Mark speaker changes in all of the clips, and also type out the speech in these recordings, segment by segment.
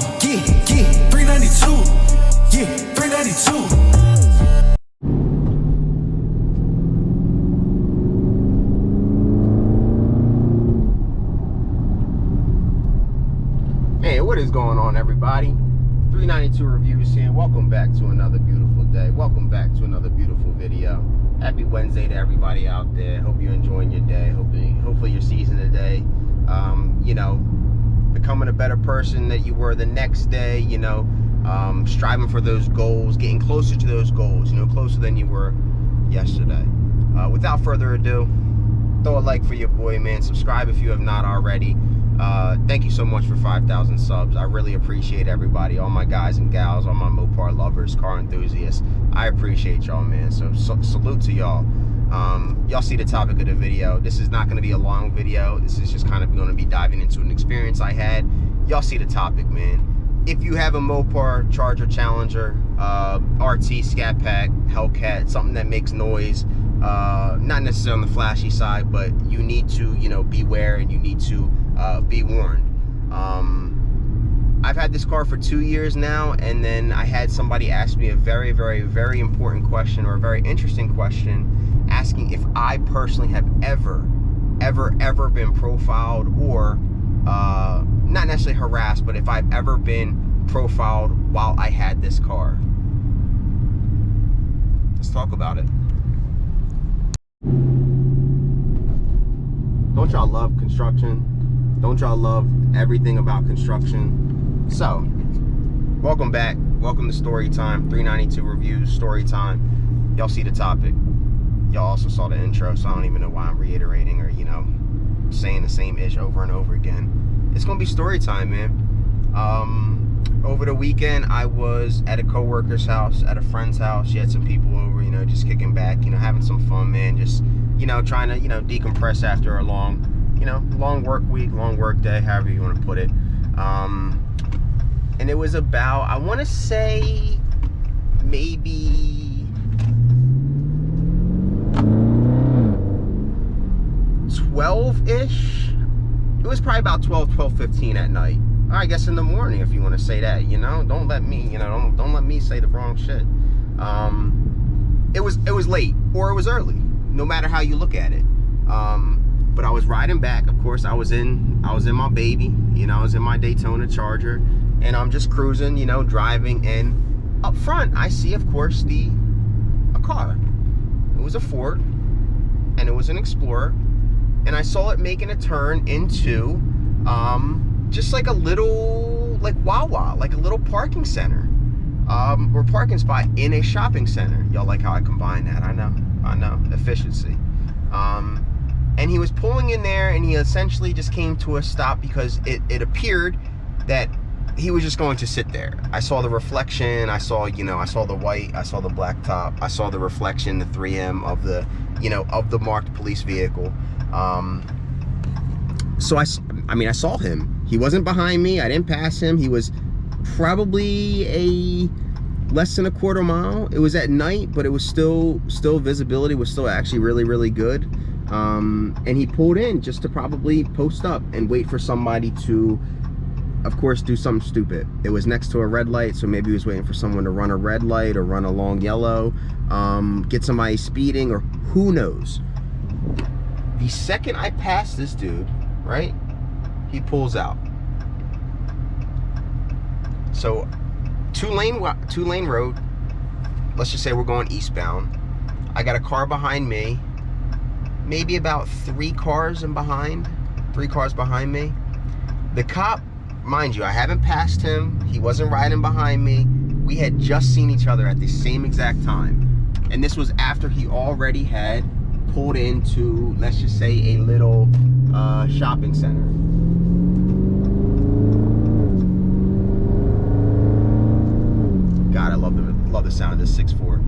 Speaker 1: Yeah, 392. Yeah, 392.
Speaker 2: Hey, what is going on, everybody? 392 Reviews here. Welcome back to another beautiful day. Welcome back to another beautiful video. Happy Wednesday to everybody out there. Hope you're enjoying your day. Hopefully you're seizing the day. You know, becoming a better person that you were the next day, you know, striving for those goals, getting closer to those goals, you know, closer than you were yesterday. Without further ado, throw a like for your boy, man. Subscribe if you have not already. Thank you so much for 5,000 subs. I really appreciate everybody, all my guys and gals, all my Mopar lovers, car enthusiasts. I appreciate y'all, man. So salute to y'all. Y'all see the topic of the video. This is not going to be a long video. This is just kind of going to be diving into an experience I had. Y'all see the topic, man. If you have a Mopar, Charger, Challenger, RT, Scat Pack, Hellcat, something that makes noise, not necessarily on the flashy side, but you need to, you know, beware, and you need to be warned. I've had this car for 2 years now, and then I had somebody ask me a very, very, very important question, or a very interesting question, asking if I personally have ever been profiled, or not necessarily harassed, but if I've ever been profiled while I had this car. Let's talk about it. Don't y'all love construction? Don't y'all love everything about construction? So, welcome back. Welcome to Story Time. 392 Reviews, Story Time. Y'all see the topic. Y'all also saw the intro, so I don't even know why I'm reiterating or, you know, saying the same ish over and over again. It's gonna be story time, man. Over the weekend, I was at a coworker's house, at a friend's house. She had some people over, you know, just kicking back, you know, having some fun, man. Just, you know, trying to, you know, decompress after a long, you know, long work week, long work day, however you want to put it. And it was about, I want to say, maybe 12-ish. It was probably about 12:15 at night. Or I guess in the morning, if you want to say that, you know. Don't let me, you know, don't let me say the wrong shit. It was late, or it was early, no matter how you look at it. But I was riding back. Of course, I was in my baby, you know, I was in my Daytona Charger, and I'm just cruising, you know, driving, and up front I see, of course, a car. It was a Ford, and it was an Explorer, and I saw it making a turn into just like a little, like Wawa, like a little parking center, or parking spot in a shopping center. Y'all like how I combine that? I know, efficiency. And he was pulling in there, and he essentially just came to a stop because it appeared that he was just going to sit there. I saw the reflection, I saw, you know, I saw the white, I saw the black top, I saw the reflection, the 3M of the, you know, of the marked police vehicle. So I mean, I saw him. He wasn't behind me, I didn't pass him. He was probably a less than a quarter mile. It was at night, but it was still visibility was still actually really, really good. And he pulled in just to probably post up and wait for somebody to, of course, do something stupid. It was next to a red light, so maybe he was waiting for someone to run a red light or run a long yellow, get somebody speeding, or who knows. The second I pass this dude, right, he pulls out. So two-lane road, let's just say we're going eastbound. I got a car behind me, maybe about three cars behind me. The cop, mind you, I haven't passed him, he wasn't riding behind me. We had just seen each other at the same exact time, and this was after he already had pulled into, let's just say, a little shopping center. God, I love the sound of this 6.4.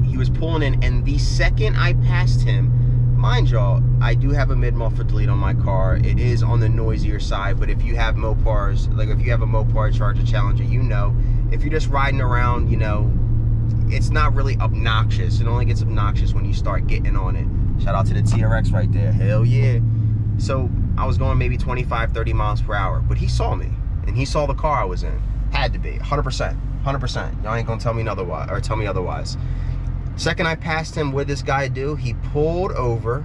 Speaker 2: He was pulling in, and the second I passed him, mind y'all, I do have a mid-muffler delete on my car. It is on the noisier side, but if you have Mopars, like if you have a Mopar, Charger, Challenger, you know, if you're just riding around, you know, it's not really obnoxious. It only gets obnoxious when you start getting on it. Shout out to the TRX right there. Hell yeah. So I was going maybe 25, 30 miles per hour, but he saw me. and he saw the car I was in. Had to be, 100%, 100%. Y'all ain't gonna tell me otherwise, or tell me otherwise. Second I passed him, what did this guy do? He pulled over,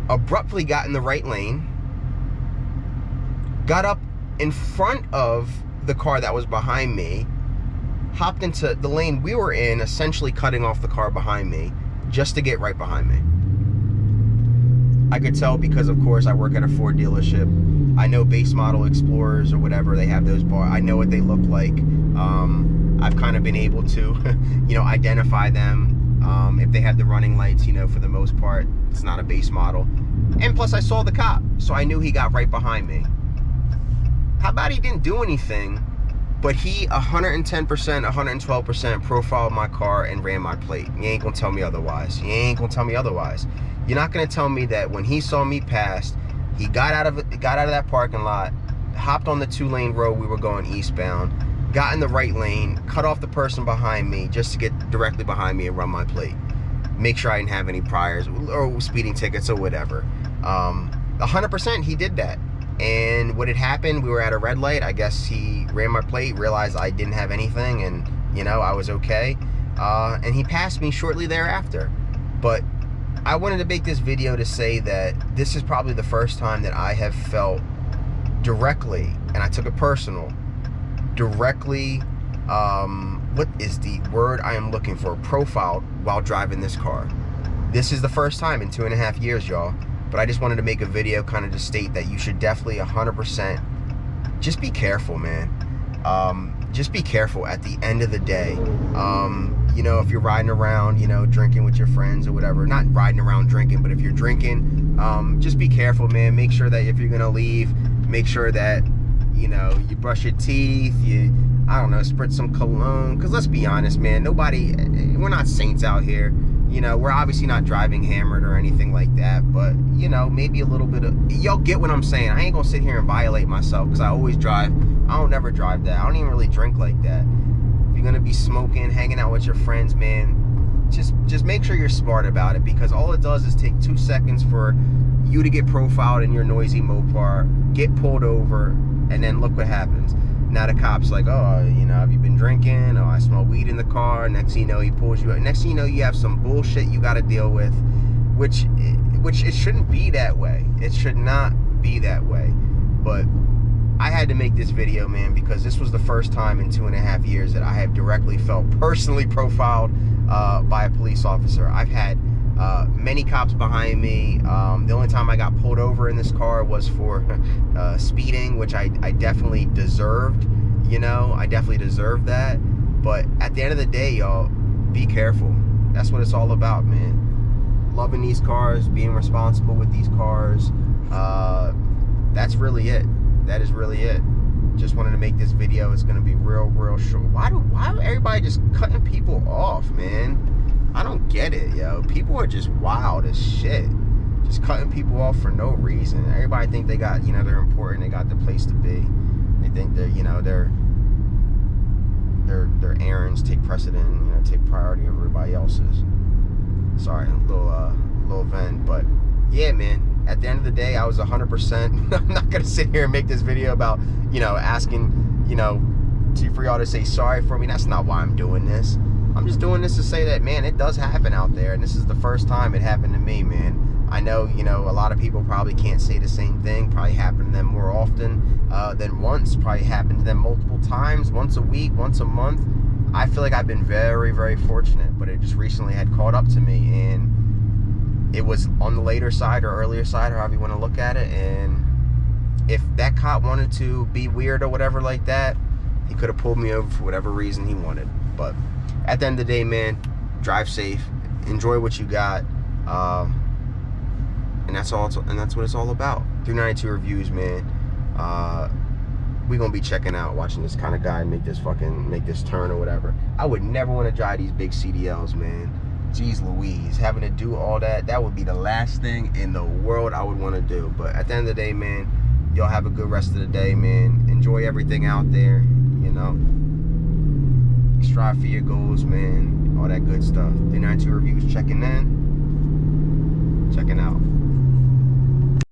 Speaker 2: abruptly got in the right lane, got up in front of the car that was behind me, hopped into the lane we were in, essentially cutting off the car behind me, just to get right behind me. I could tell because, of course, I work at a Ford dealership. I know base model Explorers or whatever, they have those bars. I know what they look like. I've kind of been able to, you know, identify them. If they have the running lights, you know, for the most part, it's not a base model. And plus, I saw the cop, so I knew he got right behind me. How about he didn't do anything, but he 110%, 112% profiled my car and ran my plate. You ain't gonna tell me otherwise. You ain't gonna tell me otherwise. You're not gonna tell me that when he saw me pass, he got out of that parking lot, hopped on the 2-lane road we were going eastbound, got in the right lane, cut off the person behind me just to get directly behind me and run my plate. Make sure I didn't have any priors or speeding tickets or whatever. 100% he did that. And what had happened, we were at a red light. I guess he ran my plate, realized I didn't have anything, and, you know, I was okay. And he passed me shortly thereafter. But I wanted to make this video to say that this is probably the first time that I have felt directly, and I took it personal, directly, what is the word I am looking for, profiled while driving this car. This is the first time in 2.5 years, y'all. But I just wanted to make a video kind of to state that you should definitely 100% just be careful, man. Just be careful at the end of the day. You know, if you're riding around, you know, drinking with your friends or whatever, not riding around drinking, but if you're drinking, just be careful, man. Make sure that if you're gonna leave, make sure that, you know, you brush your teeth, I don't know, spritz some cologne, because let's be honest, man, we're not saints out here. You know, we're obviously not driving hammered or anything like that, but, you know, maybe a little bit of, y'all get what I'm saying. I ain't gonna sit here and violate myself, because I always drive. I don't never drive that. I don't even really drink like that. If you're gonna be smoking, hanging out with your friends, man, just make sure you're smart about it, because all it does is take 2 seconds for you to get profiled in your noisy Mopar, get pulled over, and then look what happens. Now the cop's like, oh, you know, have you been drinking? Oh, I smell weed in the car. Next thing you know, he pulls you out. Next thing you know, you have some bullshit you got to deal with, which it shouldn't be that way. It should not be that way. But I had to make this video, man, because this was the first time in 2.5 years that I have directly felt personally profiled by a police officer. I've had many cops behind me. The only time I got pulled over in this car was for speeding, which I definitely deserved. You know, I definitely deserved that. But at the end of the day, y'all, be careful. That's what it's all about, man. Loving these cars, being responsible with these cars. That's really it. That is really it. Just wanted to make this video. It's gonna be real short. Why everybody just cutting people off, man? I don't get it, yo. People are just wild as shit. Just cutting people off for no reason. Everybody think they got, you know, they're important. They got the place to be. They think they're, you know, their errands take precedent, you know, take priority over everybody else's. Sorry, a little vent, but yeah, man. At the end of the day, I was 100%. I'm not gonna sit here and make this video about, you know, asking, you know, for y'all to say sorry for me. That's not why I'm doing this. I'm just doing this to say that, man, it does happen out there, and this is the first time it happened to me, man. I know, you know, a lot of people probably can't say the same thing. Probably happened to them more often than once. Probably happened to them multiple times, once a week, once a month. I feel like I've been very fortunate, but it just recently had caught up to me, and it was on the later side or earlier side, or however you want to look at it. And if that cop wanted to be weird or whatever like that, he could have pulled me over for whatever reason he wanted. But at the end of the day, man, drive safe, enjoy what you got, and that's all. And that's what it's all about. 392 reviews, man. We gonna be checking out, watching this kind of guy make this turn or whatever. I would never want to drive these big CDLs, man. Jeez Louise, having to do all that would be the last thing in the world I would want to do. But at the end of the day, man, y'all have a good rest of the day, man. Enjoy everything out there, you know. Strive for your goals, man. All that good stuff. 392 reviews checking in.